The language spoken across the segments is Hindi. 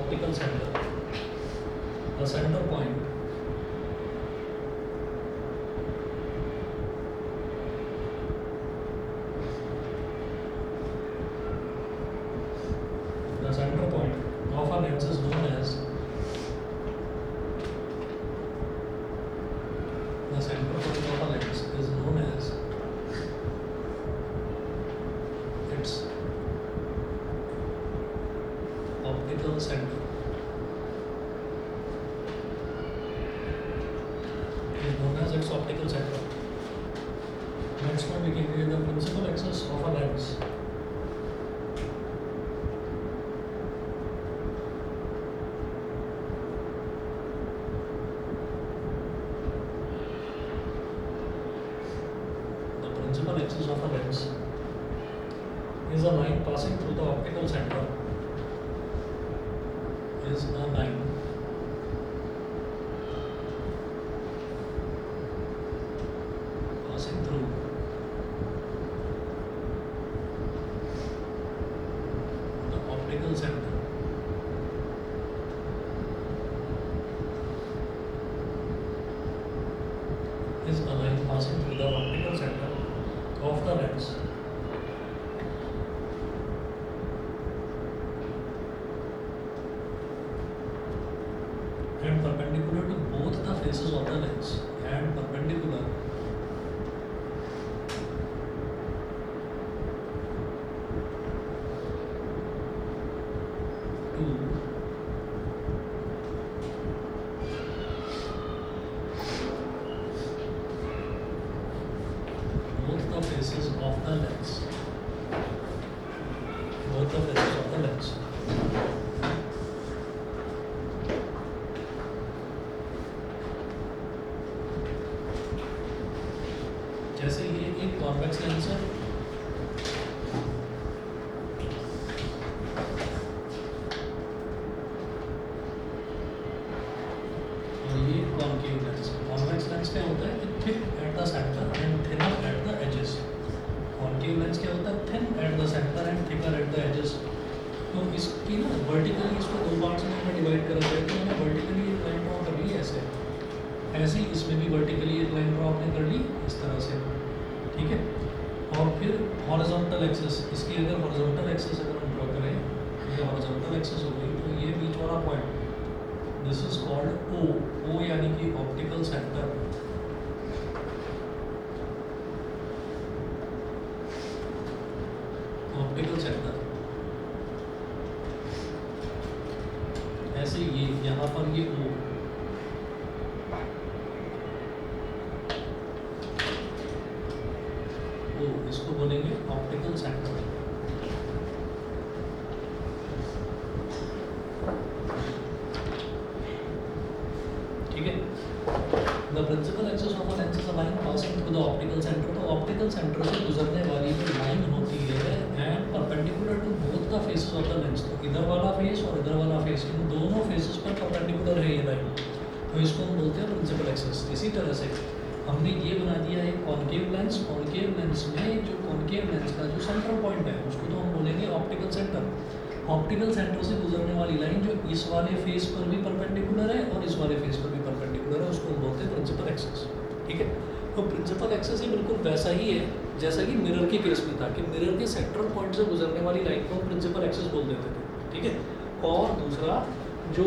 optical center. The center point of a lens is known as the center point of a lens is known as its optical center. Is known as its optical center. Next one we can get the principal axis of a lens. The principal axis of a lens is a line passing through the optical center. Is a line passing through the optical center. Is a line passing through the optical center of the lens. And perpendicular to both the faces of the lens, and perpendicular to both the faces of the lens. Both the faces of the lens. जैसे ये एक कॉन्वेक्स लेंस है, और ये कॉन्केव लेंस। कॉन्वेक्स लेंस क्या होता है? Thick at the centre and thinner at the edges. Concave lens क्या होता है? Thin at the centre and thicker at the edges. तो इसकी ना वर्टिकली इसको दो पार्ट्स में हमें डिवाइड करा जाए, तो मैंने वर्टिकली एक लाइन ड्रॉ कर ली ऐसे, ऐसे ही इसमें भी वर्टिकली एक लाइन ड्रॉ आपने कर ली इस तरह से, ठीक है। और फिर हॉरिजॉन्टल एक्सिस, इसकी अगर हॉरिजॉन्टल एक्सिस अगर हम ड्रॉ करें, ये हॉरिजॉन्टल एक्सिस हो गई, तो ये बीच वाला पॉइंट, दिस इज कॉल्ड ओ। ओ यानी कि ऑप्टिकल सेंटर। ऑप्टिकल सेंटर ऐसे ये यहाँ पर ये ओ, इसको बोलेंगे ऑप्टिकल सेंटर। ठीक है। The principal axis of a lens is a line passing through the optical centre. तो ऑप्टिकल सेंटर से गुजरने वाली जो लाइन होती है and perpendicular to both the faces of the lens. तो इधर वाला फेस और इधर वाला फेस, इन दोनों फेसेस पर परपेंडिकुलर है ये लाइन, तो इसको हम बोलते हैं प्रिंसिपल एक्सिस। इसी तरह से हमने ये बना दिया है कॉन्केव लेंस। कॉन्केव लेंस में जो कॉन्केव लेंस का जो सेंट्रल पॉइंट है उसको तो हम बोलेंगे ऑप्टिकल सेंटर। ऑप्टिकल सेंटर से गुजरने वाली लाइन जो इस वाले फेस पर भी परपेंडिकुलर है और इस वाले फेस पर भी परपेंडिकुलर है, उसको हम बोलते हैं प्रिंसिपल एक्सिस। ठीक है। तो प्रिंसिपल एक्सिस ही बिल्कुल वैसा ही है जैसा कि मिरर के केस में था, कि मिरर के सेंट्रल पॉइंट से गुजरने वाली लाइन को हम प्रिंसिपल एक्सिस बोल देते थे। ठीक है। और दूसरा जो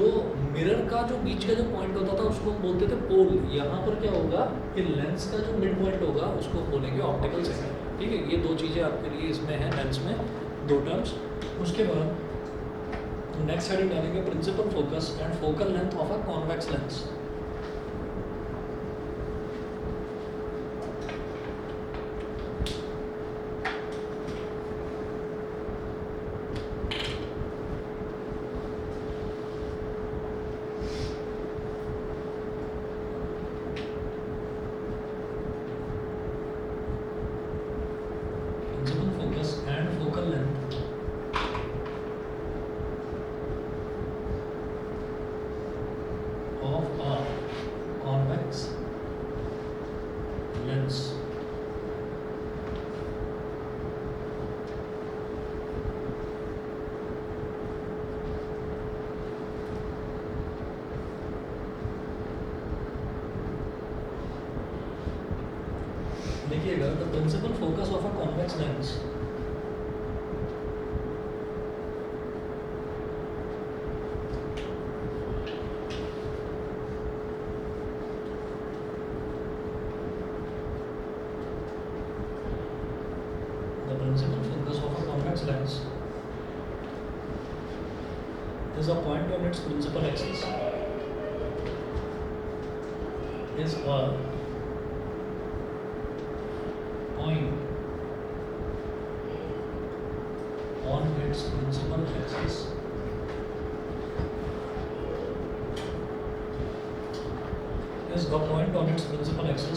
मिरर का जो बीच का जो पॉइंट होता था उसको हम बोलते थे पोल। यहाँ पर क्या होगा कि लेंस का जो मिड पॉइंट होगा उसको हम बोलेंगे ऑप्टिकल सेंटर। ठीक है। ये दो चीज़ें आपके लिए इसमें हैं लेंस में, दो टर्म्स। उसके बाद नेक्स्ट हेडिंग डालेंगे principal focus and focal length of a convex lens. of a principal focus of a convex lens is a point on its principal axis is a point on its principal axis is a point on its principal axis to which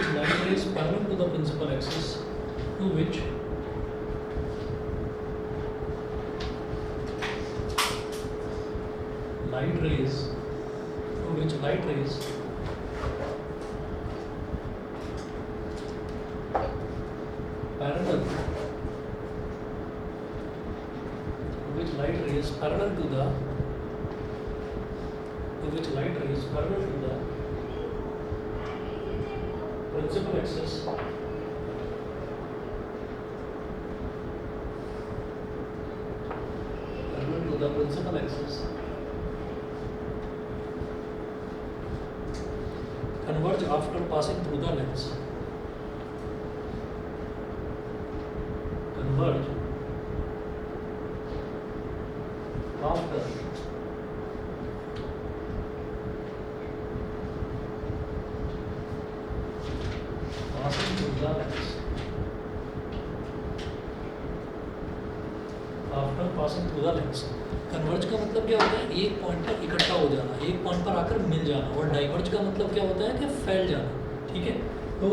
light rays parallel to the principal axis to which light rays parallel to the principal axis converge after passing through the lens. Converge after passing through the lens. After passing through the lens. Converge का मतलब क्या होता है? एक पॉइंट पर इकट्ठा हो जाना, एक पॉइंट पर आकर मिल जाना। और डाइवर्ज का मतलब क्या होता है कि फैल जाना। ठीक है, तो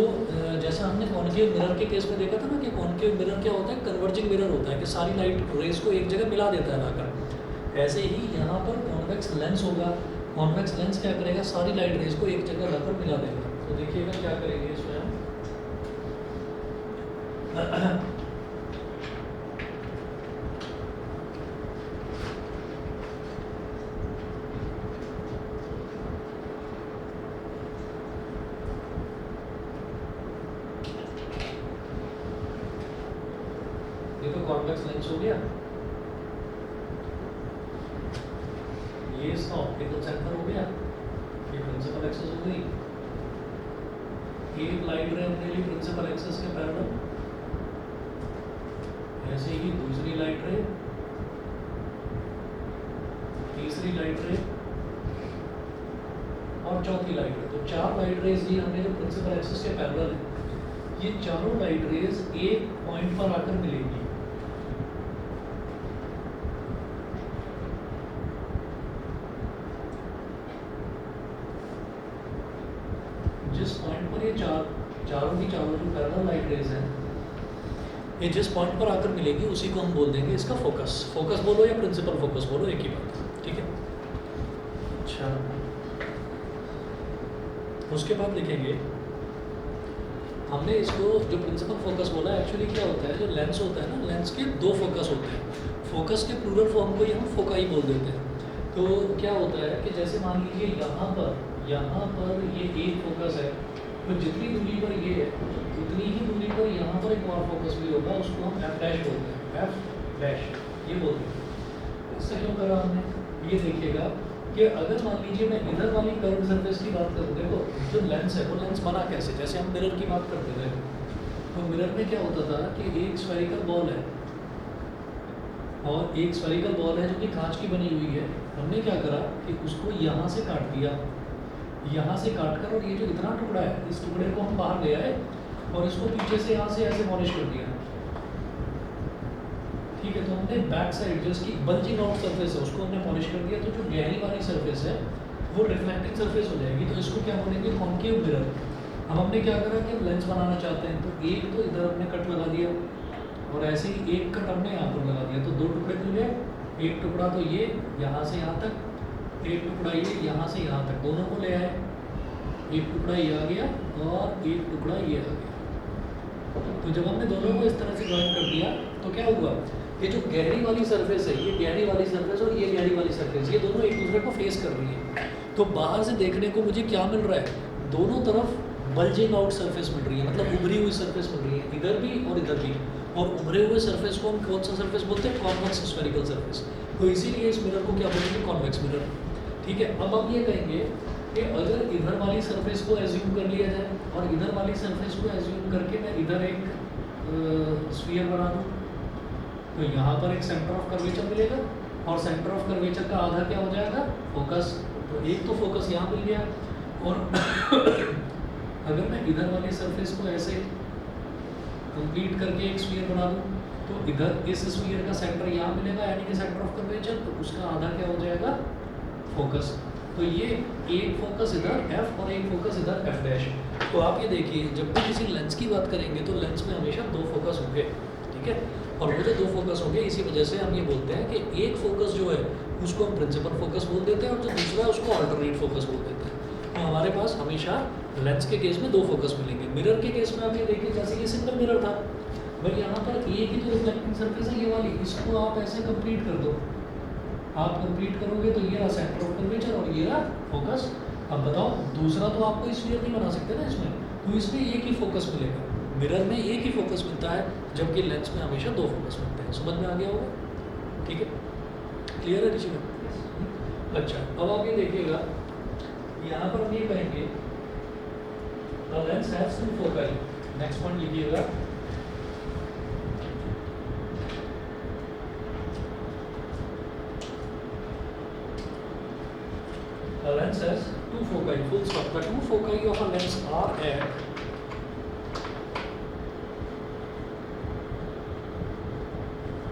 जैसा हमने कॉन्केव मिरर के केस में देखा था ना कि कॉन्केव मिरर क्या होता है, कन्वर्जिंग मिरर होता है कि सारी लाइट रेज को एक जगह मिला देता है लाकर। ऐसे ही यहाँ पर कॉन्वेक्स लेंस होगा। कॉन्वेक्स लेंस क्या करेगा, सारी लाइट रेज को एक जगह लाकर मिला देगा। तो देखिएगा क्या करेंगे इसमें हम ये तो कॉन्वेक्स लेंस हो गया, ये इसका ऑप्टिकल सेंटर हो गया, ये प्रिंसिपल एक्सिस हो गई। एक लाइट रे अपने लिए प्रिंसिपल एक्सिस के पैरेलल, ऐसे ही दूसरी लाइट रे, तीसरी लाइट रे और चौथी लाइट रे। तो चार लाइट रेज ये हमने जो प्रिंसिपल एक्सिस के पैरेलल है, ये चारों लाइट रेज एक पॉइंट पर आकर मिलेंगी। जिस पॉइंट पर ये चारों की चारों जो पैरेलल लाइट रेज हैं, ये जिस पॉइंट पर आकर मिलेगी उसी को हम बोल देंगे इसका फोकस। फोकस बोलो या प्रिंसिपल फोकस बोलो, एक ही बात। ठीक है, अच्छा उसके बाद लिखेंगे हमने इसको जो प्रिंसिपल फोकस बोला, एक्चुअली क्या होता है, जो लेंस होता है ना, लेंस के दो फोकस होते हैं। फोकस के प्लूरल फॉर्म को ही हम फोकाई बोल देते हैं। तो क्या होता है कि जैसे मान लीजिए यहाँ पर ये एक फोकस है, तो जितनी दूरी पर ये है उतनी ही दूरी पर यहाँ पर एक और फोकस भी होगा, उसको हम एफ डैश बोलते हैं, एफ डैश ये बोलते हैं। इससे क्यों करा हमने, ये देखिएगा कि अगर मान लीजिए मैं इधर वाली कर्व सरफेस की बात करूँ, देखो जो लेंस है वो लेंस बना कैसे, जैसे हम मिरर की बात करते थे, तो मिरर में क्या होता था कि एक स्फेरिकल बॉल है और एक स्फेरिकल बॉल है जो कि कांच की बनी हुई है। हमने क्या करा कि उसको यहाँ से काट दिया, यहाँ से काट कर, और ये जो इतना टुकड़ा है इस टुकड़े को हम बाहर ले आए और इसको पीछे से यहाँ से ऐसे पॉलिश कर दिया। ठीक है, तो हमने बैक साइड जो इसकी बल्जिंग आउट सरफेस है उसको हमने पॉलिश कर दिया। तो जो गहरी वाली सरफेस है वो रिफ्लेक्टिंग सरफेस हो जाएगी। तो इसको क्या बोलेंगे, कॉन्केव मिरर। अब हमने क्या करा कि लेंस बनाना चाहते हैं, तो एक तो इधर हमने कट लगा दिया और ऐसे ही एक कट हमने यहाँ पर लगा दिया, तो दो टुकड़े मिल गए। एक टुकड़ा तो ये यहाँ से यहाँ तक, एक टुकड़ा ये यहाँ से यहाँ तक, दोनों को ले आए। एक टुकड़ा ये आ गया और एक टुकड़ा ये आ गया। तो जब हमने दोनों को इस तरह से ज्वाइन कर दिया तो क्या हुआ, ये जो गहरी वाली सरफेस है, ये गहरी वाली सरफेस और ये गहरी वाली सरफेस, ये दोनों एक दूसरे को फेस कर रही है। तो बाहर से देखने को मुझे क्या मिल रहा है, दोनों तरफ बल्जिंग आउट सरफेस मिल रही है, मतलब उभरी हुई सरफेस मिल रही है इधर भी और इधर भी। और उभरे हुए सरफेस को हम कौन सा सरफेस बोलते हैं? Convex spherical surface. तो इसीलिए इस मिरर को क्या बोलेंगे? Convex mirror. ठीक है, अब हम ये कहेंगे कि अगर इधर वाली सरफेस को एज्यूम कर लिया जाए और इधर वाली सरफेस को एज्यूम करके मैं इधर एक स्फीयर बना दूँ, तो यहाँ पर एक सेंटर ऑफ कर्वेचर मिलेगा और सेंटर ऑफ कर्वेचर का आधा क्या हो जाएगा? फोकस। तो एक तो फोकस यहाँ मिल गया, और अगर मैं इधर वाली सरफेस को ऐसे कंप्लीट करके एक स्फीयर बना दूँ, तो इधर इस स्फीयर का सेंटर यहाँ मिलेगा, यानी कि सेंटर ऑफ कर्वेचर, तो उसका आधा क्या हो जाएगा? फोकस। तो ये एक फोकस इधर एफ और एक फोकस इधर एफ डैश। तो आप ये देखिए, जब भी किसी लेंस की बात करेंगे तो लेंस में हमेशा दो फोकस होंगे, ठीक है। और वो जो दो फोकस होंगे, इसी वजह से हम ये बोलते हैं कि एक फोकस जो है उसको हम प्रिंसिपल फोकस बोल देते हैं और जो दूसरा है उसको अल्टरनेट फोकस बोल देते हैं। तो हमारे पास हमेशा लेंस के केस में दो फोकस मिलेंगे। मिरर के केस में आप ये देखिए, जैसे ये सिंगल मिरर था भाई, यहाँ पर एक ही जो रिफ्लेक्टिंग सरफेस है ये वाली, इसको आप ऐसे कंप्लीट कर दो। आप कंप्लीट करोगे तो ये रहा सेंटर ऑफ कर्वेचर और ये रहा फोकस। अब बताओ, दूसरा तो आपको स्फीयर नहीं बना सकते ना इसमें, तो इसमें एक ही फोकस मिलेगा। मिरर में एक ही फोकस मिलता है, जबकि लेंस में हमेशा दो फोकस मिलते हैं। समझ में आ गया होगा? ठीक है, क्लियर है ऋषि? अच्छा, अब आप ये देखिएगा, यहाँ पर हम ये कहेंगे the lens has two foci. Next point लिखिएगा, a lens has two foci, full stop. The two foci of a lens are at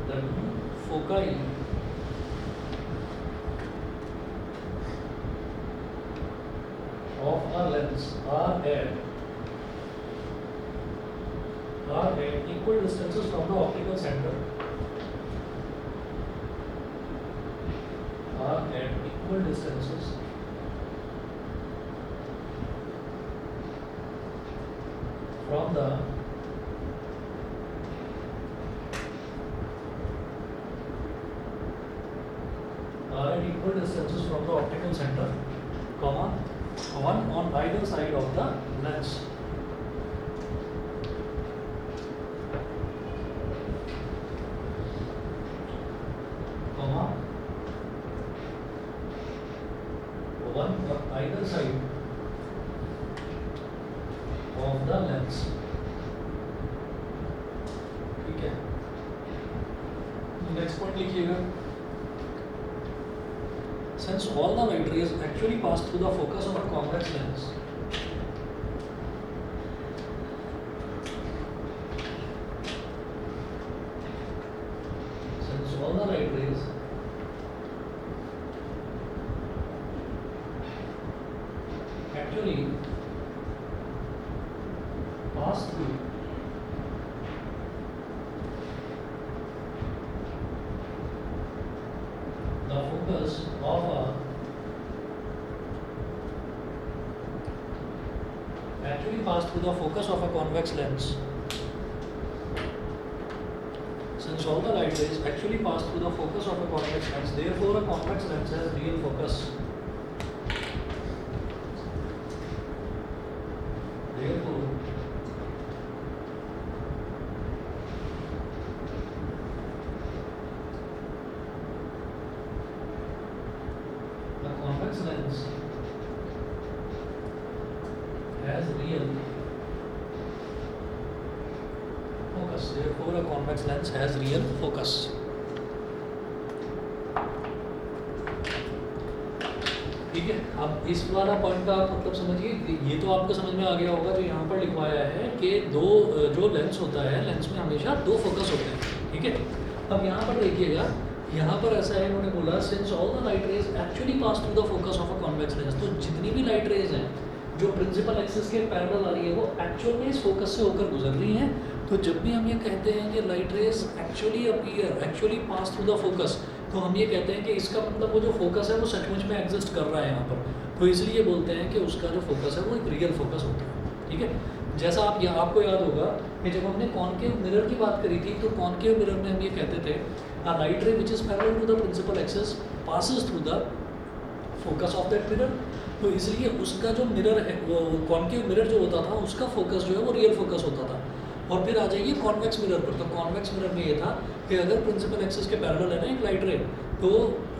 the two foci of a lens are at equal distances from the optical center. Are at equal distances from the optical center, comma, one on either side of the lens. Comma, one on either side of the lens. ठीक है, नेक्स्ट पॉइंट लिखिएगा, since all the light rays actually pass through the focus of a convex lens, since all the light rays actually pass through the focus of a actually pass through the focus of a convex lens. Since all the light rays actually pass through the focus of a convex lens, therefore a convex lens has real focus. Therefore, the convex lens has real focus. Therefore, a convex lens has real focus. ठीक है, अब इस वाला पॉइंट का आप मतलब समझिए, ये तो आपको समझ में आ गया होगा जो यहाँ पर लिखवाया है कि दो जो लेंस होता है, लेंस में हमेशा दो फोकस होते हैं। ठीक है, अब यहाँ पर देखिएगा, यहाँ पर ऐसा है, इन्होंने बोला since all the light rays actually pass through the focus of a convex lens. तो जितनी भी लाइट रेज हैं जो प्रिंसिपल एक्सिस के पैरेलल आ रही है, वो एक्चुअल में इस फोकस से होकर गुजर रही हैं। तो जब भी हम ये कहते हैं कि light rays actually appear, actually pass through the focus, तो हम ये कहते हैं कि इसका मतलब वो जो फोकस है वो सचमुच में एग्जिस्ट कर रहा है यहाँ पर। तो इसलिए बोलते हैं कि उसका जो फोकस है वो एक रियल फोकस होता है। ठीक है, जैसा आप यहाँ आपको याद होगा कि जब हमने कॉनकेव मिरर की बात करी थी, तो कॉनकेव मिरर में हम ये कहते थे, a light ray which is parallel to the principal axis passes through the focus of that mirror. तो इसलिए उसका जो मिरर है, वो कॉन्केव मिरर जो होता था उसका फोकस जो है वो रियल फोकस होता था। और फिर आ जाइए कॉन्वेक्स मिरर पर। तो कॉन्वेक्स मिरर में ये था कि अगर प्रिंसिपल एक्सिस के पैरेलल है ना एक लाइट रे, तो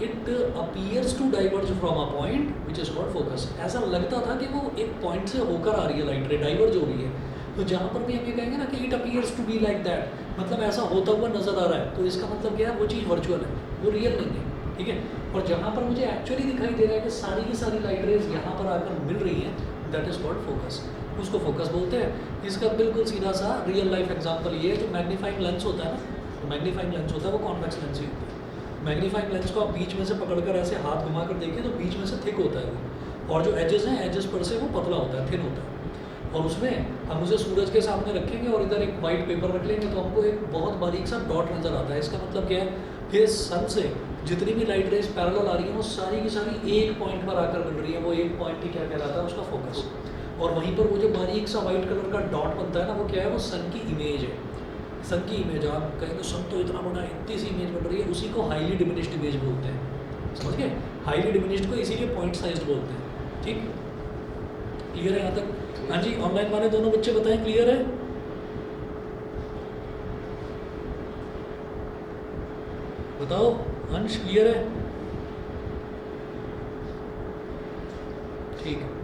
it appears to diverge from a point which is called focus. ऐसा लगता था कि वो एक पॉइंट से होकर आ रही है लाइट रे, डाइवर्ज हो रही है। तो जहाँ पर भी हम ये कहेंगे ना कि it appears to be like that, मतलब ऐसा होता हुआ नजर आ रहा है, तो इसका मतलब क्या है, वो चीज़ वर्चुअल है, वो रियल नहीं है। ठीक है। और जहाँ पर मुझे एक्चुअली दिखाई दे रहा है कि सारी की सारी लाइट रेज यहाँ पर आकर मिल रही हैं, दैट इज कॉल्ड फोकस, उसको फोकस बोलते हैं। इसका बिल्कुल सीधा सा रियल लाइफ एग्जांपल ये है, जो मैग्नीफाइंग लेंस होता है ना, तो मैग्नीफाइंग लेंस होता है वो कॉन्वेक्स लेंस ही होता है। मैग्नीफाइंग लेंस को आप बीच में से पकड़कर ऐसे हाथ घुमा कर देखिए तो बीच में से थिक होता है वो, और जो एजेस हैं एजेस पर से वो पतला होता है, थिन होता है। और उसमें हम उसे सूरज के सामने रखेंगे और इधर एक वाइट पेपर रख लेंगे तो हमको एक बहुत बारीक सा डॉट नज़र आता है। इसका मतलब क्या है कि सन से जितनी भी लाइट रेज पैरेलल आ रही है वो सारी की सारी एक पॉइंट पर आकर मिल रही है, वो एक पॉइंट ही क्या कहलाता है, उसका फोकस। और वहीं पर वो जो बारीक सा वाइट कलर का डॉट बनता है ना, वो क्या है, वो सन की इमेज है। सन की इमेज, आप कहेंगे सन तो इतना बड़ा है, इतनी सी इमेज बन रही है, उसी को हाईली डिमिनिश्ड इमेज बोलते हैं। समझ गए? हाईली डिमिनिश्ड को इसीलिए पॉइंट साइज्ड बोलते हैं। ठीक, क्लियर है यहाँ तक? हाँ जी, ऑनलाइन वाले दोनों बच्चे बताएं, क्लियर है? बताओ अंश, क्लियर है? ठीक है।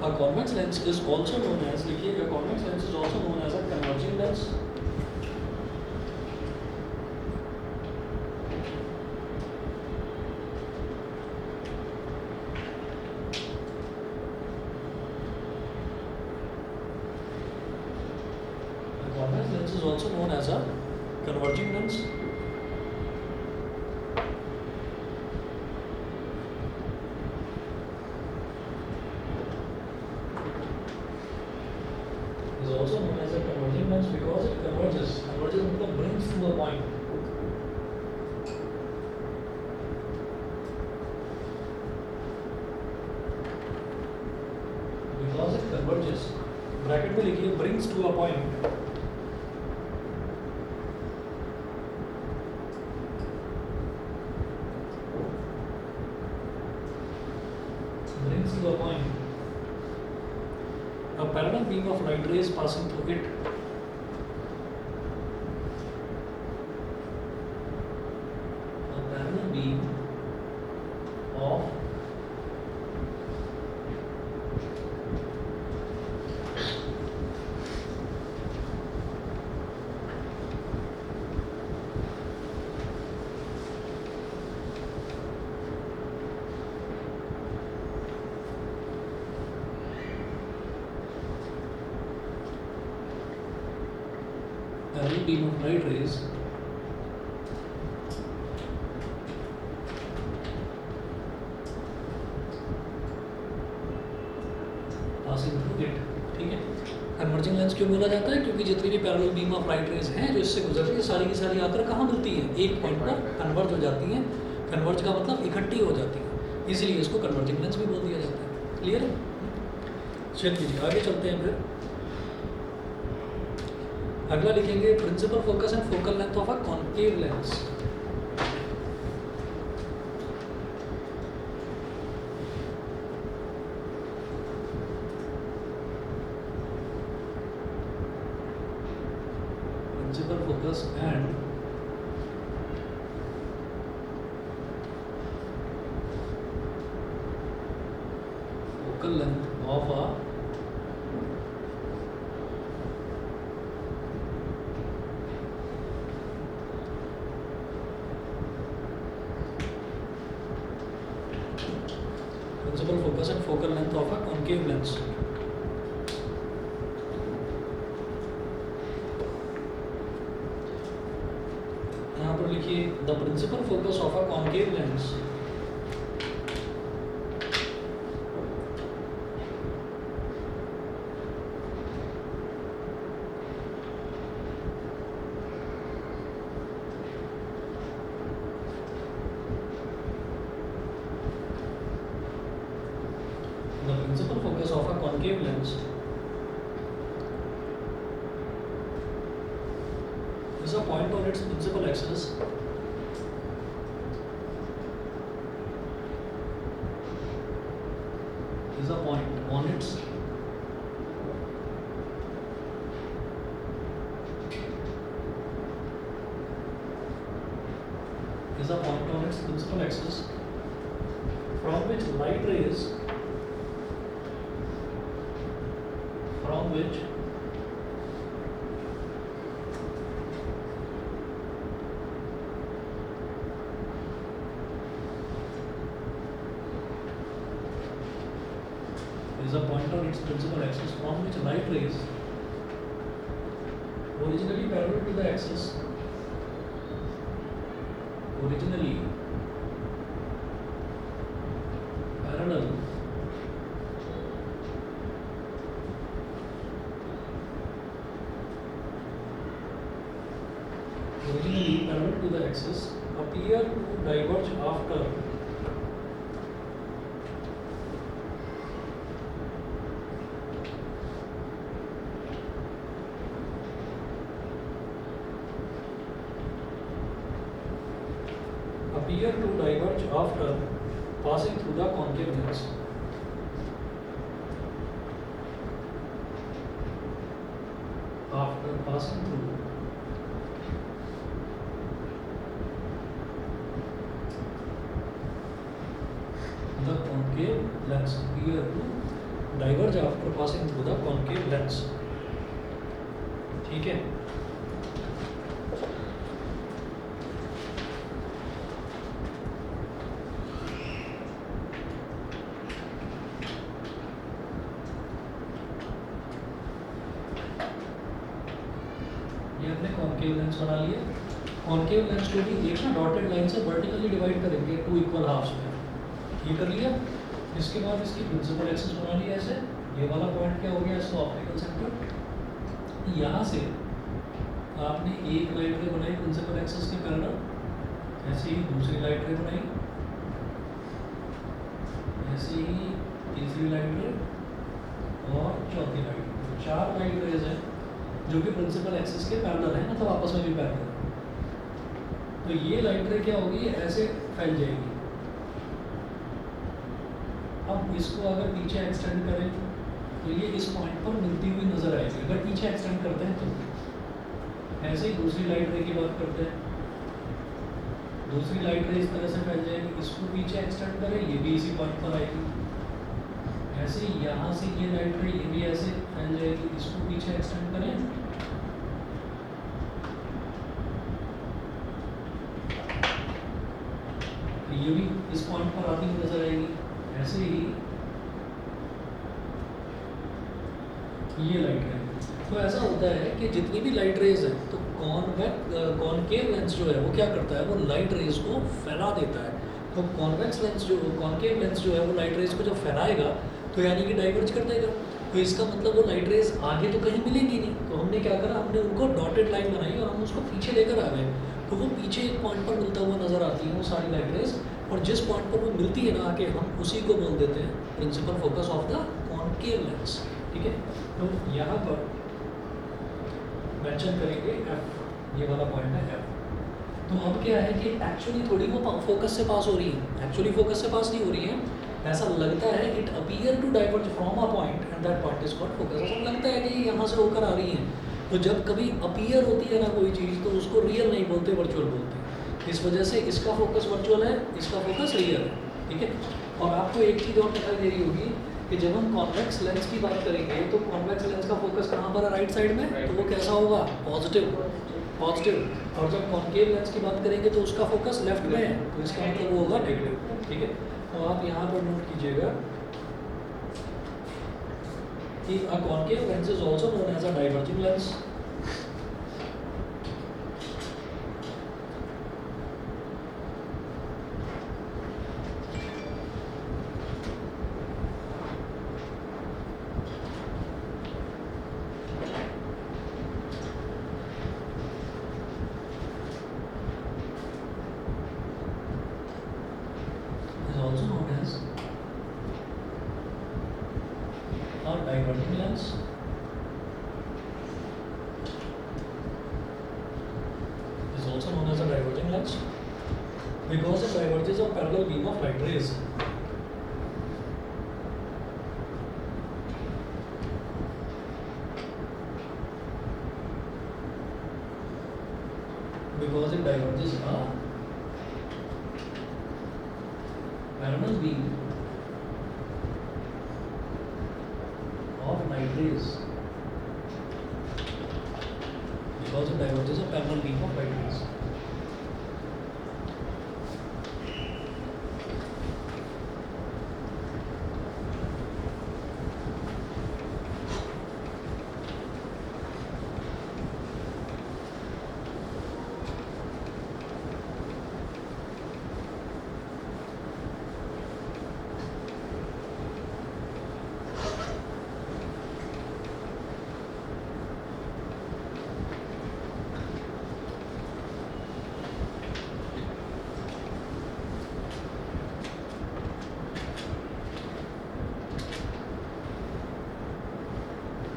A convex lens is also known as, लिखिए, a convex lens is also known as a converging lens. A convex lens is also known as a converging lens. Is also known as a converging lens because it converges. Converges मतलब brings to a point. Because it converges. Bracket में लिखिए brings to a point. Brings to a point. A parallel beam of light rays passing through it a parallel beam of parallel beam of light rays passing through it. ठीक है। कन्वर्जिंग लेंस क्यों बोला जाता है? क्योंकि जितनी भी parallel beam of light rays हैं जो इससे गुजरती है, सारी की सारी आकर कहाँ मिलती है? एक पॉइंट पर कन्वर्ज हो जाती हैं। कन्वर्ज का मतलब इकट्ठी हो जाती है, इसीलिए इसको कन्वर्जिंग लेंस भी बोल दिया जाता है। क्लियर है? चलिए आगे चलते हैं फिर। अगला लिखेंगे principal focus and focal length of a concave lens. Principal focus and focal length of a principal focus and focal length of a concave lens. यहाँ पर लिखिए the principal focus of a concave lens the principal focus of a concave lens is a point on its principal axis is a point on its principal axis from which light rays is a point on its principal axis from which light rays originally parallel to the axis originally parallel to the axis appear to diverge after passing through the concave lens. After passing through the concave lens, appear to diverge after passing through the concave lens. ठीक है? कॉन्केव लेंस बना लिए। कॉन्केव लेंस को भी एक ना डॉटेड लाइन से वर्टिकली डिवाइड करेंगे 2 इक्वल हाफ्स में, ये कर लिया। इसके बाद इसकी प्रिंसिपल एक्सिस बना लिया ऐसे, ये वाला पॉइंट क्या हो गया इसका ऑप्टिकल सेंटर। यहाँ से आपने एक लाइट रे बनाई प्रिंसिपल एक्सिस के पैरेलल, ऐसे ही दूसरी लाइट रे बनाई, ऐसे ही तीसरी लाइट रे और चौथी लाइट रे। 4 लाइट रेज हैं जो कि प्रिंसिपल एक्सिस के पैरेलल है, मतलब आपस में भी पैरेलल है। तो ये लाइट रे क्या होगी, ऐसे फैल जाएगी। अब इसको अगर पीछे एक्सटेंड करें तो ये इस पॉइंट पर मिलती हुई नजर आएगी। अगर पीछे एक्सटेंड करते हैं तो ऐसे ही दूसरी लाइट रे की बात करते हैं, दूसरी लाइट रे इस तरह से फैल जाएगी। इसको पीछे एक्सटेंड करें, ये भी इसी पॉइंट पर आएगी। ऐसे यहाँ से ये लाइट रे ये भी ऐसे फैल जाएगी। इसको पीछे एक्सटेंड करें, ये भी इस पॉइंट पर आती हुई नजर आएगी। ऐसे ही ये लाइट रे। तो ऐसा होता है कि जितनी भी लाइट रेज है तो कॉनकेव लेंस जो है वो क्या करता है, वो लाइट रेज को फैला देता है। तो कॉन्वेक्स लेंस जो कॉनकेव लेंस जो है वो लाइट रेज को जब फैलाएगा तो यानी कि डाइवर्ज कर देगा। तो इसका मतलब वो लाइट रेज आगे तो कहीं मिलेंगी नहीं। तो हमने क्या करा, हमने उनको डॉटेड लाइन बनाई और हम उसको पीछे लेकर आ गए। तो वो पीछे एक पॉइंट पर मिलता हुआ नजर आती है वो सारी लाइट रेज, और जिस पॉइंट पर वो मिलती है ना आके, हम उसी को बोल देते हैं principal focus of the concave lens. ठीक है, तो यहाँ पर मेंशन करेंगे एफ, ये वाला पॉइंट है एफ। तो अब क्या है कि एक्चुअली थोड़ी वो फोकस से पास हो रही है, एक्चुअली फोकस से पास नहीं हो रही है, ऐसा लगता है। It appear to diverge from a point and that point is called focus. ऐसा लगता है कि यहाँ से होकर आ रही है। तो जब कभी अपीयर होती है ना कोई चीज़, तो उसको रियल नहीं बोलते, वर्चुअल बोलते हैं। इस वजह से इसका फोकस वर्चुअल है, इसका फोकस रियल है। ठीक है, और आपको एक चीज़ और दिखाई दे रही होगी कि जब हम कॉन्वेक्स लेंस की बात करेंगे तो कॉन्वेक्स लेंस का फोकस कहाँ पर है, राइट साइड में, तो वो कैसा होगा, पॉजिटिव। और जब कॉनकेव लेंस की बात करेंगे तो उसका फोकस लेफ्ट में है, तो इसका मतलब वो होगा नेगेटिव। ठीक है, तो आप यहाँ पर नोट कीजिएगा कि a concave lens is also known as a diverging lens. also known as or diverging lens. Is also known as a diverging lens because it diverges a parallel beam of light rays. Because it diverges a parallel beam of light rays. Because it diverges a parallel beam of light rays.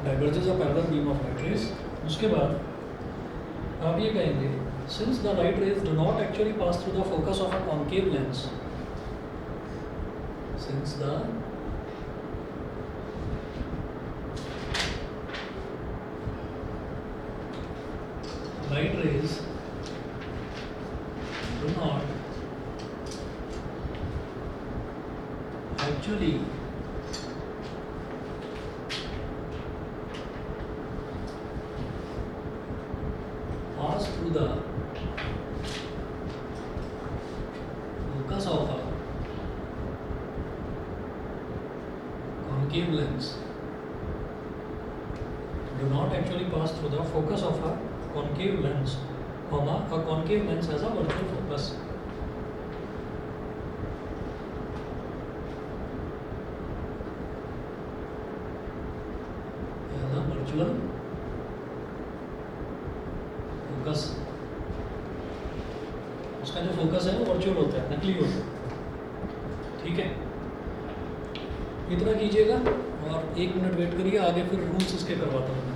Diverges a parallel beam of light rays. उसके बाद आप ये कहेंगे since the light rays do not actually pass through the focus of a concave lens, since the light rays do not actually pass through the focus of a concave lens, do not actually pass through the focus of a concave lens, comma, a concave lens has a virtual focus. Has a virtual focus. उसका जो फोकस है वो वर्चुअल होता है, नकली होता है. ठीक है, इतना कीजिएगा और 1 मिनट वेट करिए, आगे फिर रूल्स इसके करवाता हूँ मैं.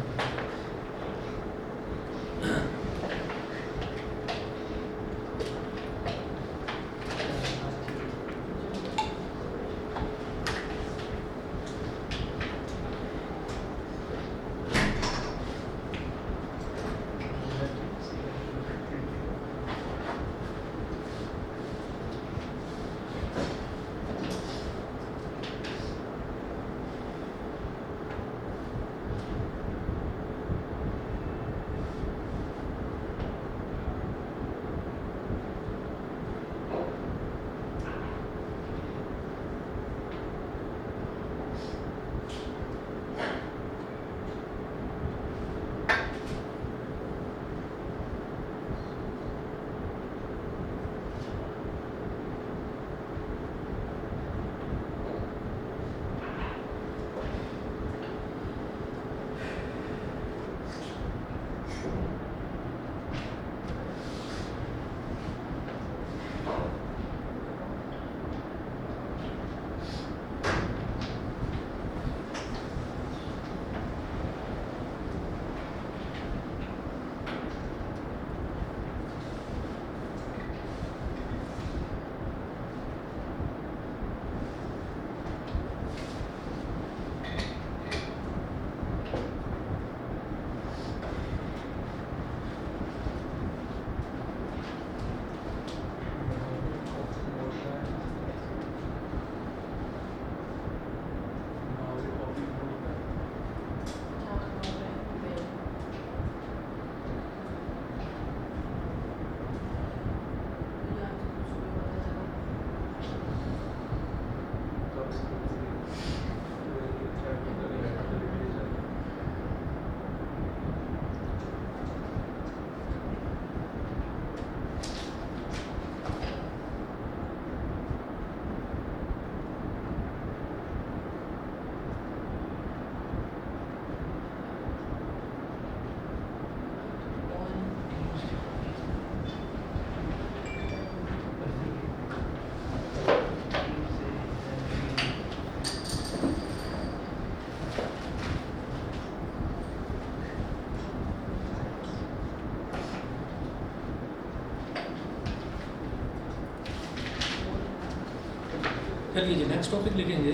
चलिए जी नेक्स्ट टॉपिक लिखेंगे।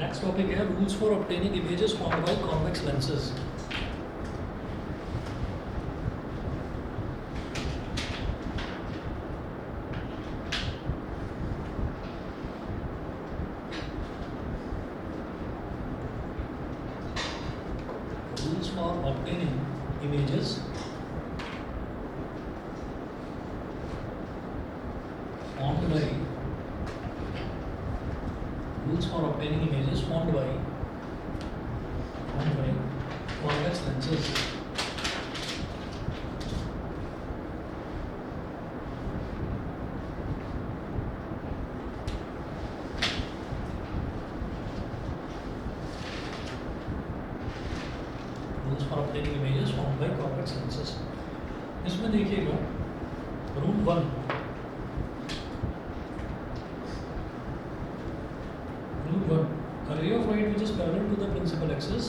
नेक्स्ट टॉपिक है rules for obtaining images formed by convex lenses. Rules for obtaining images formed by convex lenses. Rules for obtaining images formed by convex lenses. इसमें देखिएगा rule 1, a ray of light which is parallel to the principal axis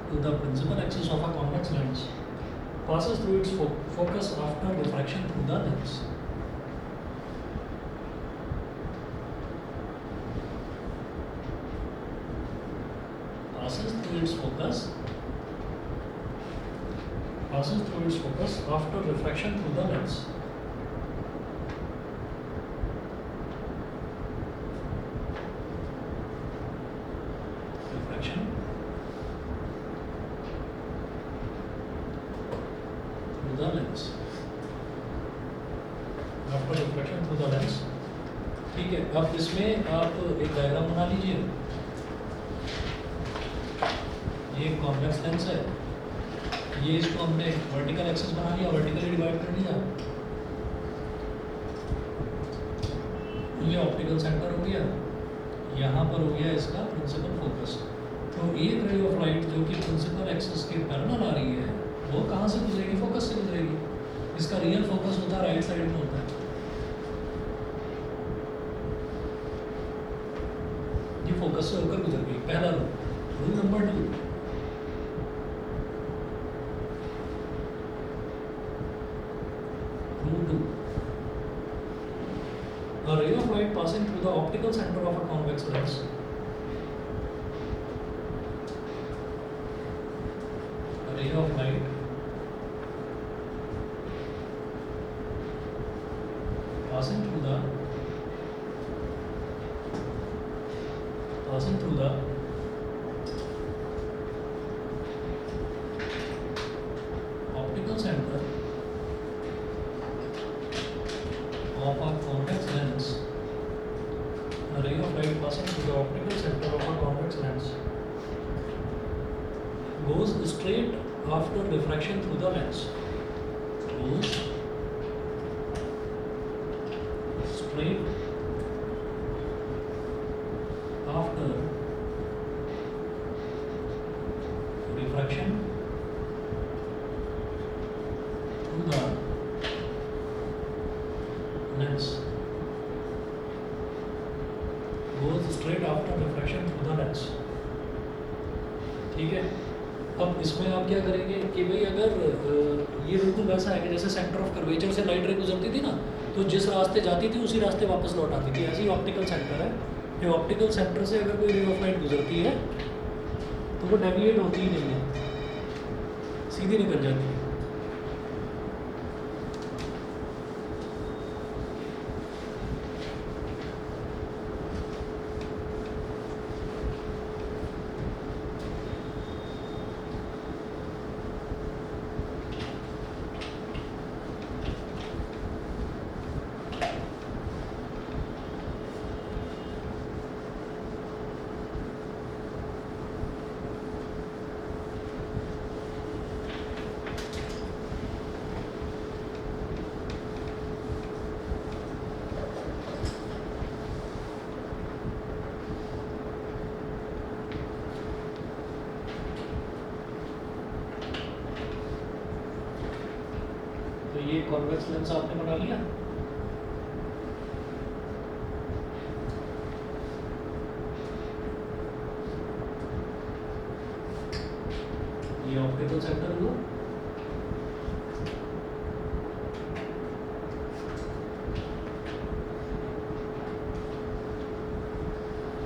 to the principal axis of a convex lens passes through its focus after refraction through the lens. Passes through its focus after refraction through the lens. Refraction through the lens. After refraction through the lens. ठीक है, अब इसमें आप एक डायग्राम बना लीजिए। ये कॉन्वेक्स लेंस है, ये इसको हमने वर्टिकल एक्सिस बना लिया, वर्टिकली डिवाइड कर लिया। ये ऑप्टिकल सेंटर हो गया, यहाँ पर हो गया इसका प्रिंसिपल फोकस। तो एक रे ऑफ लाइट जो कि प्रिंसिपल एक्सिस के पैरेलल आ रही है वो कहाँ से गुजरेगी? फोकस से गुजरेगी। इसका रियल फोकस होता है राइट साइड में होता है, ये फोकस से होकर गुजर गई। पहला rule number 2, a ray of light passing through the optical center of a convex lens passing through the optical center of a convex lens. A ray of light passing through the optical center of a convex lens goes straight after refraction through the lens. Goes straight after refraction through the lens. Goes straight after refraction through the lens. ठीक है, अब इसमें आप क्या करेंगे कि भाई अगर ये बिल्कुल वैसा है कि जैसे सेंटर ऑफ कर्वेचर से लाइट रे गुजरती थी ना, तो जिस रास्ते जाती थी उसी रास्ते वापस लौट आती थी। ऐसी ऑप्टिकल सेंटर है, ये ऑप्टिकल सेंटर से अगर कोई रे ऑफ लाइट गुजरती है तो वो डेविएट होती ही नहीं है, सीधी निकल जाती है। कॉन्वेक्स लेंस आपने बना लिया। ये ऑप्टिकल सेंटर हुआ।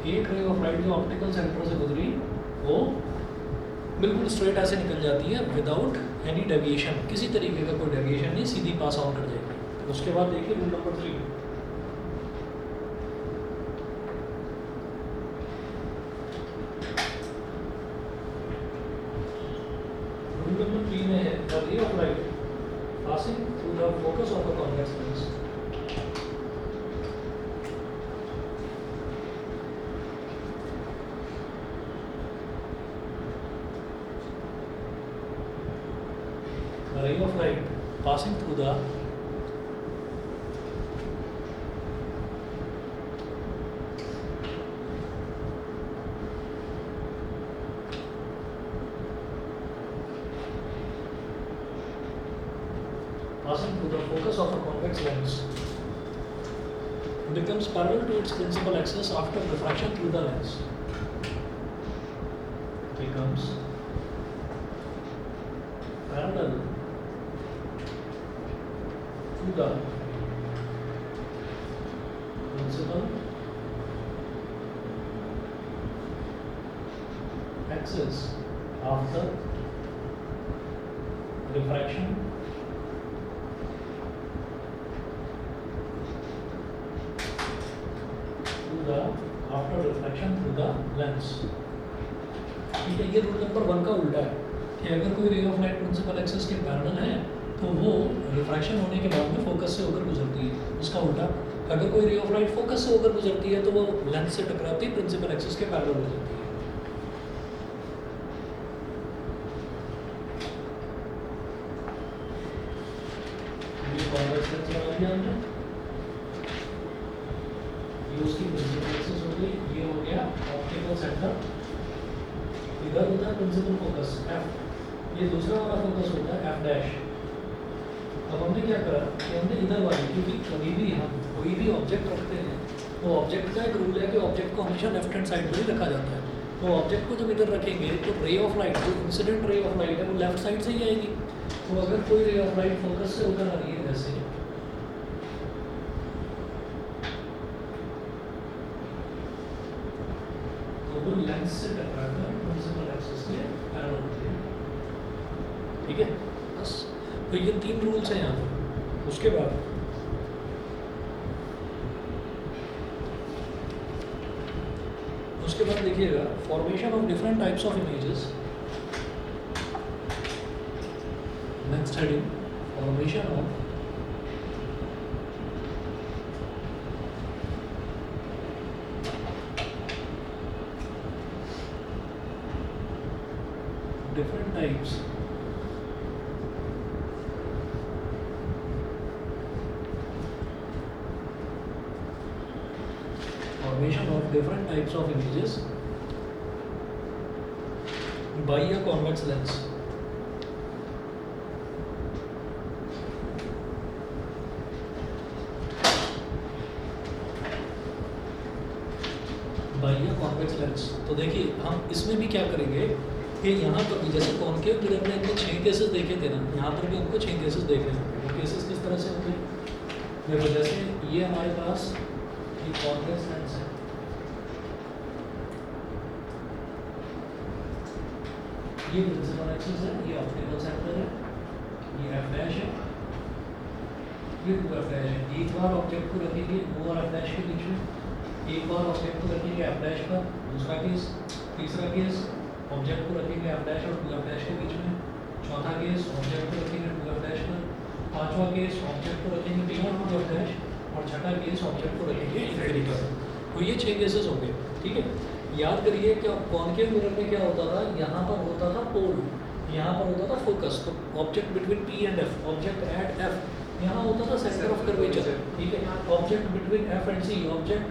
एक रे ऑफ लाइट जो ऑप्टिकल सेंटर से गुजरी वो बिल्कुल स्ट्रेट ऐसे निकल जाती है विदाउट एनी डेविएशन, किसी तरीके का कोई डेविएशन नहीं, सीधी पास ऑन कर जाएगी। उसके बाद देखिए रूल नंबर 3। रूल नंबर 3 में है द रे of light passing through the focus of a convex lens ray of light passing through the focus of a convex lens becomes parallel to its principal axis after refraction through the lens. Becomes parallel to the principal axis after refraction through the lens. ठीक है, ये रूल नंबर 1 का उल्टा है कि अगर कोई ray of light principal axis के पैरेलल है तो वो रिफ्रैक्शन होने के बाद में फोकस से होकर गुजरती है। उसका उल्टा, अगर कोई रे ऑफ लाइट फोकस से होकर गुजरती है तो वो लेंस से टकराती प्रिंसिपल एक्सिस के पैरेलल हो जाती है। ये कॉन्वेक्स लेंस बना दिया हमने, ये उसकी प्रिंसिपल एक्सिस हो गई, ये हो गया ऑप्टिकल सेंटर, इधर होता है प्रिंसिपल फोकस एफ, ये दूसरा वाला फोकस होता है एफ डैश। अब हमने क्या करा कि हमने इधर वाली, क्योंकि कभी भी हम कोई भी ऑब्जेक्ट रखते हैं तो ऑब्जेक्ट का एक रूल है कि ऑब्जेक्ट को हमेशा लेफ्ट हैंड साइड पर ही रखा जाता है। तो ऑब्जेक्ट को जब इधर रखेंगे तो रे ऑफ लाइट, जो इंसिडेंट रे ऑफ लाइट है वो लेफ्ट साइड से ही आएगी। तो अगर कोई रे ऑफ लाइट फोकस से उधर आ रही है जैसे, तो वो लेंस से टकराकर प्रिंसिपल एक्सिस के पैरेलल होती है। ठीक है, बस तो ये 3 रूल्स हैं यहाँ पर। उसके बाद देखिएगा formation of different types of images. Next heading, formation of different types of different types of images by a convex lens. By a convex lens, तो देखिए हम इसमें भी क्या करेंगे कि यहाँ पर भी जैसे कॉनकेव मिरर में हमने 6 केसेस देखे थे ना, यहाँ पर भी हमको 6 केसेस देख रहे हैं। वो केसेस किस तरह से होंगे, देखो जैसे ये हमारे पास एक कॉन्वेक्स लेंस है, ये प्रिंसिपल एक्सिस है, ये ऑप्टिकल सेंटर है, ये एफ डैश है, ये 2 एफ डैश है। एक बार ऑब्जेक्ट को रखेंगे 2 और एफ डैश के बीच में, एक बार ऑब्जेक्ट को रखेंगे एफ डैश पर, दूसरा केस, तीसरा केस ऑब्जेक्ट को रखेंगे एफ डैश और 2 एफ डैश के बीच में, चौथा केस ऑब्जेक्ट को रखेंगे 2 एफ डैश पर, पांचवा केस ऑब्जेक्ट को रखेंगे बियॉन्ड 2 एफ डैश और छठा केस ऑब्जेक्ट को रखेंगे इनफिनिटी पर। तो ये 6 केसेस होंगे। ठीक है, याद करिए कि कॉनकेव मिरर में क्या होता था, यहाँ पर होता था पोल, यहाँ पर होता था फोकस, तो object between P and F, object at F, यहाँ होता था सेंटर ऑफ कर्वेचर। ठीक है, object between F and C, object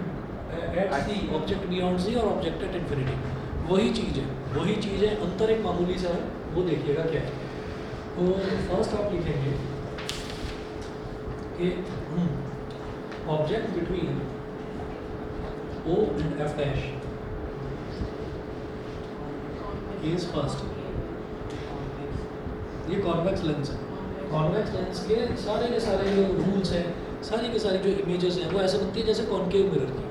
at C, object beyond C और ऑब्जेक्ट एट इन्फिनिटी। वही चीज़ है, अंतर एक मामूली सा है, वो देखिएगा क्या है। तो फर्स्ट आप लिखेंगे कि object between O and F dash is first. ये कॉन्वेक्स लेंस है। कॉन्वेक्स लेंस के सारे जो रूल्स हैं, सारी की सारी जो इमेजेस हैं वो ऐसे बनती है जैसे कॉनकेव मिरर की।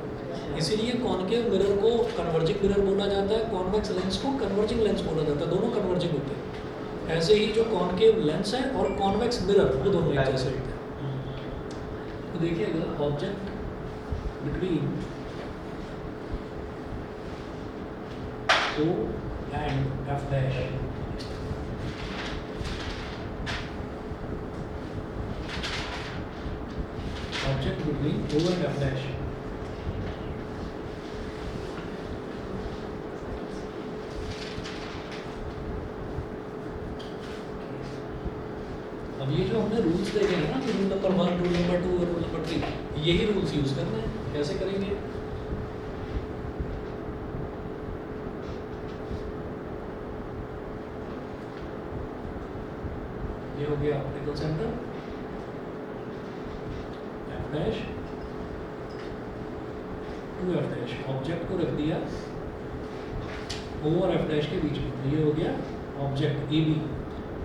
इसीलिए कॉनकेव मिरर को कन्वर्जिंग मिरर बोला जाता है, कॉन्वेक्स लेंस को कन्वर्जिंग लेंस बोला जाता है, दोनों कन्वर्जिंग होते हैं। ऐसे ही जो कॉनकेव लेंस है और कॉन्वेक्स मिरर वो दोनों एक जैसे होते हैं। तो देखिएगा object between O and F dash object between O and F dash अब ये जो हमने रूल्स देखे हैं ना, रूल नंबर 1, रूल नंबर 2 और रूल नंबर 3, यही रूल्स यूज करने हैं। कैसे करेंगे? ये हो गया optical centre F dash to F dash, object को रख दिया O और F dash के बीच में, ये हो गया ऑब्जेक्ट AB।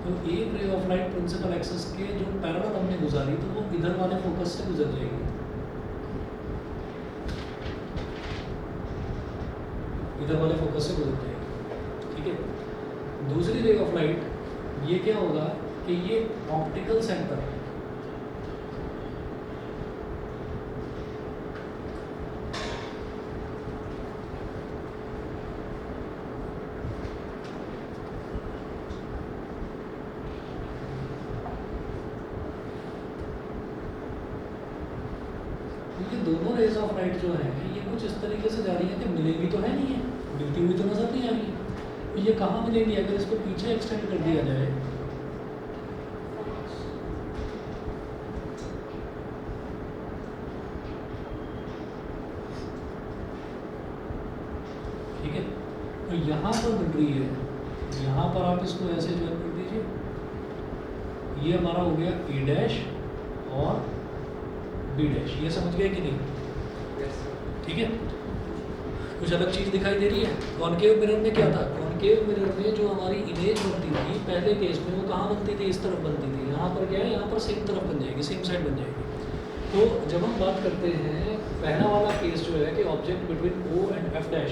तो एक ray of light principal axis के जो पैरेलल हमने गुजारी तो वो इधर वाले फोकस से गुजर जाएगी, इधर वाले फोकस से गुजर जाएगी, ठीक है। दूसरी रे ऑफ लाइट ये क्या होगा कि ये ऑप्टिकल सेंटर ये दोनों रेज ऑफ लाइट जो है ये कुछ इस तरीके से जा रही है कि मिलेगी तो है नहीं है, मिलती हुई तो नजर नहीं आ रही है। तो ये कहाँ मिलेगी? अगर इसको पीछे एक्सटेंड कर दिया जाए, ठीक है, तो यहाँ पर मिल रही है, यहाँ पर आप इसको ऐसे ज्वाइन कर दीजिए। ये हमारा हो गया A डैश और B डैश, ये समझ गए कि नहीं? ठीक है। कुछ अलग चीज़ दिखाई दे रही है? कॉनकेव मिरर में क्या था? कॉनकेव मिरर में जो हमारी इमेज बनती थी पहले केस में वो कहाँ बनती थी? इस तरफ बनती थी। यहाँ पर क्या है? यहाँ पर सेम तरफ बन जाएगी, सेम साइड बन जाएगी। तो जब हम बात करते हैं पहला वाला केस जो है कि object between O and F dash,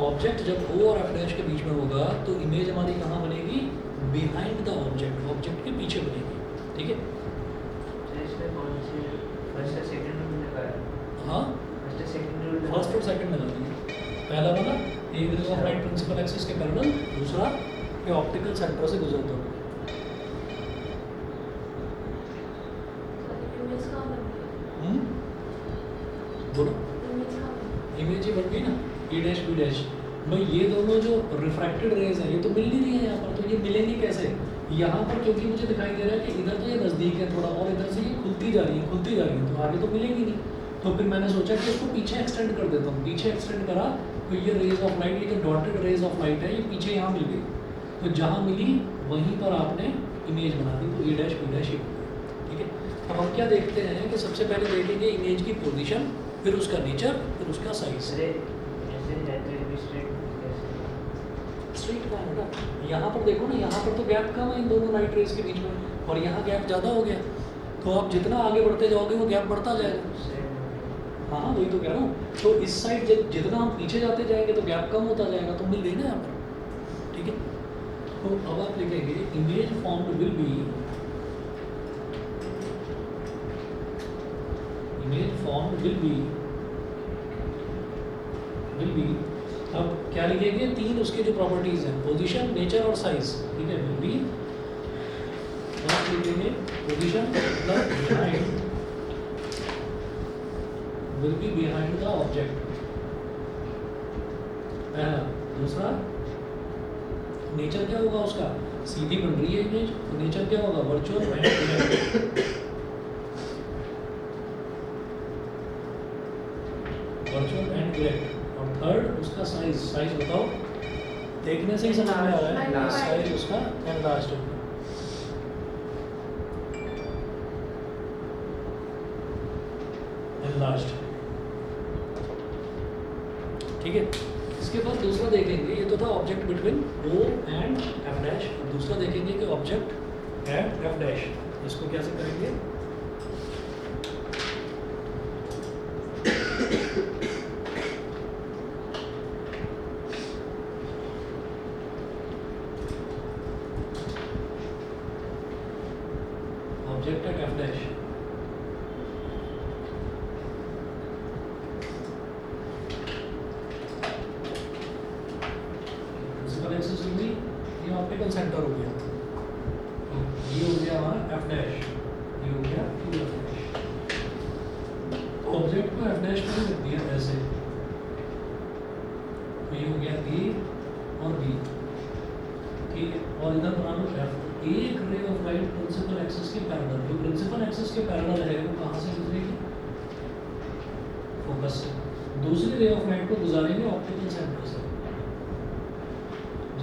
object जब O और F डैश के बीच में होगा तो इमेज हमारी कहाँ बनेगी? बिहाइंड द ऑब्जेक्ट, ऑब्जेक्ट के पीछे बनेगी, ठीक है। हाँ, फर्स्ट और सेकंड लगा दिए। पहला वाला एक ray of light principal axis के पैरेलल, दूसरा ये ऑप्टिकल सेंटर से गुजरता हुआ। बोलो, इमेज ही बन गई ना, E डैश B डैश। भाई ये दोनों जो रिफ्रैक्टेड रेज हैं ये तो मिल नहीं रही है यहाँ पर, तो ये मिलेंगी कैसे? यहाँ पर क्योंकि मुझे दिखाई दे रहा है कि इधर तो ये नज़दीक है थोड़ा और इधर से ये खुलती जा रही है, तो आगे तो मिलेंगी नहीं। तो फिर मैंने सोचा कि इसको पीछे एक्सटेंड कर देता हूँ। पीछे एक्सटेंड करा तो ये रेज ऑफ लाइट, ये जो डॉटेड रेज ऑफ लाइट है ये पीछे यहाँ मिल गई। तो जहाँ मिली वहीं पर आपने इमेज बना दी, तो E डैश B डैश, ठीक है। अब हम क्या देखते हैं कि सबसे पहले देखेंगे इमेज की पोजीशन, फिर उसका नेचर, फिर उसका साइज। स्ट्रेट का है ना, यहाँ पर देखो ना, यहाँ पर तो गैप कम है इन दोनों लाइट रेज के बीच में और यहाँ गैप ज़्यादा हो गया। तो आप जितना आगे बढ़ते जाओगे वो गैप बढ़ता जाएगा। हाँ वही तो कह रहा हूँ। तो इस साइड जितना हम पीछे जाते जाएंगे तो गैप कम होता जाएगा, तो मिल गई ना यहाँ पर, ठीक है। तो अब आप लिखेंगे image formed will be, image formed will be, अब क्या लिखेंगे? तीन उसके जो प्रॉपर्टीज हैं, पोजीशन, नेचर और साइज, ठीक है। विल बी लिखेंगे पोजीशन मतलब behind, will be behind the object, पहला। दूसरा नेचर क्या होगा उसका? सीधी बन रही है इमेज, तो नेचर क्या होगा? Virtual and erect, virtual and erect. और थर्ड उसका साइज, साइज बताओ, देखने से ही समझ में आ रहा है, साइज उसका एंड लास्ट होगा। एनलार्ज्ड। ठीक है, इसके बाद दूसरा देखेंगे, ये तो था object between O and F dash. दूसरा देखेंगे कि ऑब्जेक्ट एट F डैश, इसको कैसे करेंगे। Object at F dash, principal axis होगी, ये ऑप्टिकल सेंटर हो गया, ये हो गया हमारा F डैश, ये हो गया Q F डैश। ऑब्जेक्ट को F डैश में रख दिया ऐसे, तो ये हो गया A और B, ठीक है, और इधर बना लो F। एक ray of light principal axis के पैरेलल, जो प्रिंसिपल एक्सिस के पैरेलल है वो कहाँ से गुजरेगी, फोकस से। दूसरी रे ऑफ लाइट को गुजारेंगे ऑप्टिकल सेंटर से,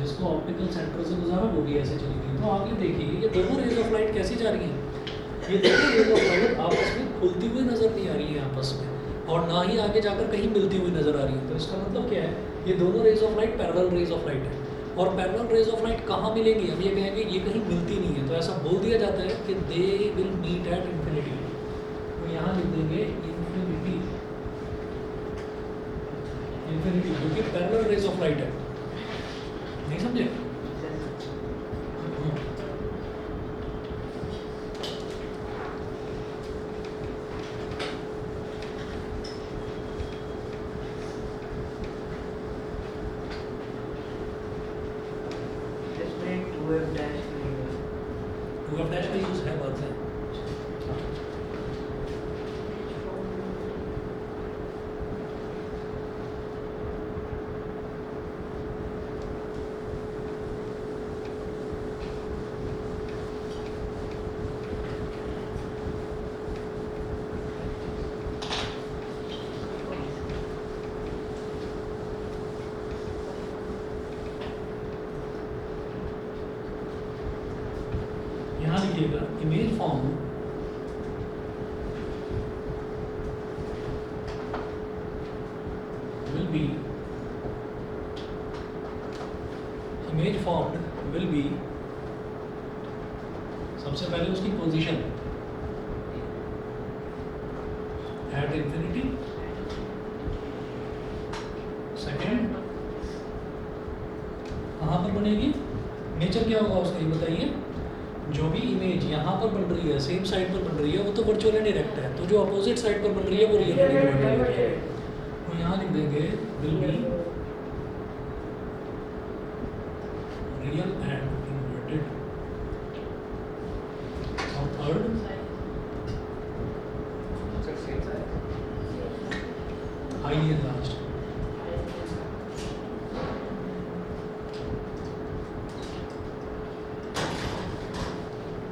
जिसको ऑप्टिकल सेंटर से गुजारा वो भी ऐसे चलेगी। तो आगे देखिए ये दोनों रेज ऑफ लाइट कैसी जा रही हैं, ये दोनों रेज ऑफ लाइट आपस में खुलती हुई नजर नहीं आ रही है आपस में, और ना ही आगे जाकर कहीं मिलती हुई नजर आ रही है। तो इसका मतलब क्या है, ये दोनों rays of light parallel rays of light है। और पैरेलल रेज ऑफ लाइट कहाँ मिलेंगी, हम ये कहेंगे ये कहीं मिलती नहीं है, तो ऐसा बोल दिया जाता है कि they will meet at infinity. तो यहाँ लिख देंगे इंफिनिटी, इंफिनिटी जो कि पैरेलल रेज ऑफ लाइट है। नहीं समझे? इसमें 2F डैश लगेगा। 2F डैश का यूज है बात है। यहाँ लिखिएगा image form will be, image formed will be, सबसे पहले उसकी पोजीशन एट इंफिनिटी, सेकेंड कहाँ पर बनेगी, नेचर क्या होगा उसका ये बताइए। जो भी इमेज यहाँ पर बन रही है, सेम साइड पर बन रही है, वो तो वर्चुअल एंड डायरेक्ट है, तो जो अपोजिट साइड पर बन रही है वो रियल एंड डायरेक्ट है। तो यहाँ लिख देंगे will be real and inverted. और थर्ड हाईली एनलार्ज्ड।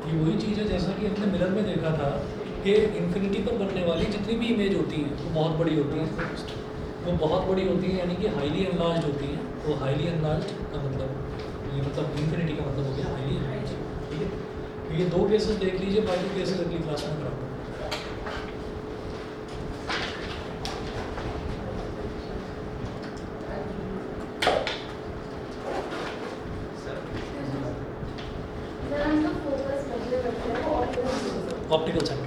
ये वही चीज़ है जैसा कि हमने मिरर में देखा था कि इंफिनिटी पर बनने वाली जितनी भी इमेज होती है वो बहुत बड़ी होती है, वो बहुत बड़ी होती है, यानी कि हाईली एनलार्ज्ड होती है। तो हाईली एनलार्ज्ड का मतलब ये मतलब इंफिनिटी का मतलब हो गया हाईली एनलार्ज्ड। ठीक है, तो ये दो केसेस देख लीजिए, बाकी केसेस अगली क्लास में कराऊंगा। Optical centre